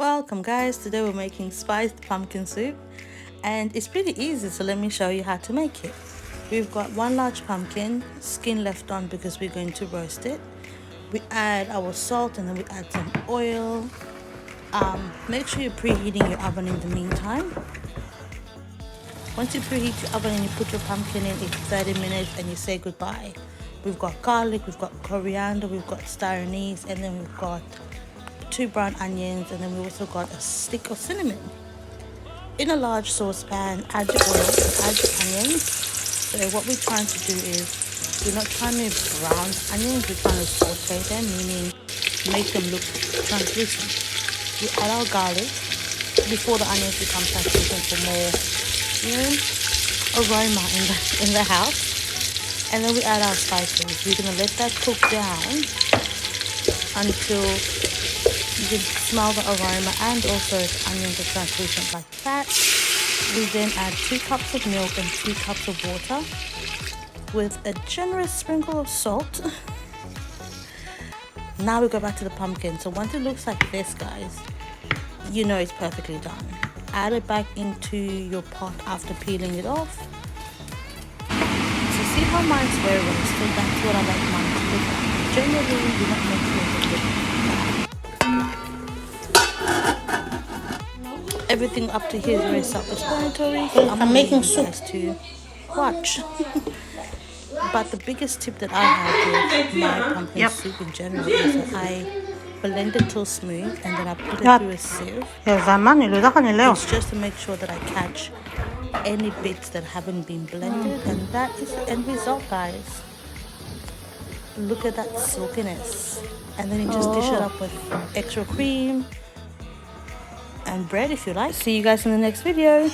Welcome guys, today we're making spiced pumpkin soup and it's pretty easy, so let me show you how to make it. We've got one large pumpkin, skin left on because we're going to roast it. We add our salt and then we add some oil. Make sure you're preheating your oven in the meantime. Once you preheat your oven and you put your pumpkin in, it's 30 minutes and you say goodbye. We've got garlic, we've got coriander, we've got star anise, and then we've got 2 brown onions, and then we also got a stick of cinnamon. In a large saucepan, add your oil, add your onions. So what we're trying to do is, we're not trying to brown onions, we're trying to saute them, meaning make them look translucent. We add our garlic before the onions become translucent for more, aroma in the house. And then we add our spices. We're gonna let that cook down until you can smell the aroma and also the onions are translucent like that. We then add 2 cups of milk and 2 cups of water with a generous sprinkle of salt. Now we go back to the pumpkin. So once it looks like this, guys, you know it's perfectly done. Add it back into your pot after peeling it off. So see how mine's very roasted? That's what I like mine to look like. Generally, you're not meant to look like everything up to here is very self-explanatory. I'm making soup to watch. But the biggest tip that I have with my pumpkin soup in general is that I blend it till smooth and then I put it through a sieve. It's just to make sure that I catch any bits that haven't been blended, and that is the end result, guys. Look at that silkiness. And then you just dish it up with extra cream and bread if you like. See you guys in the next video.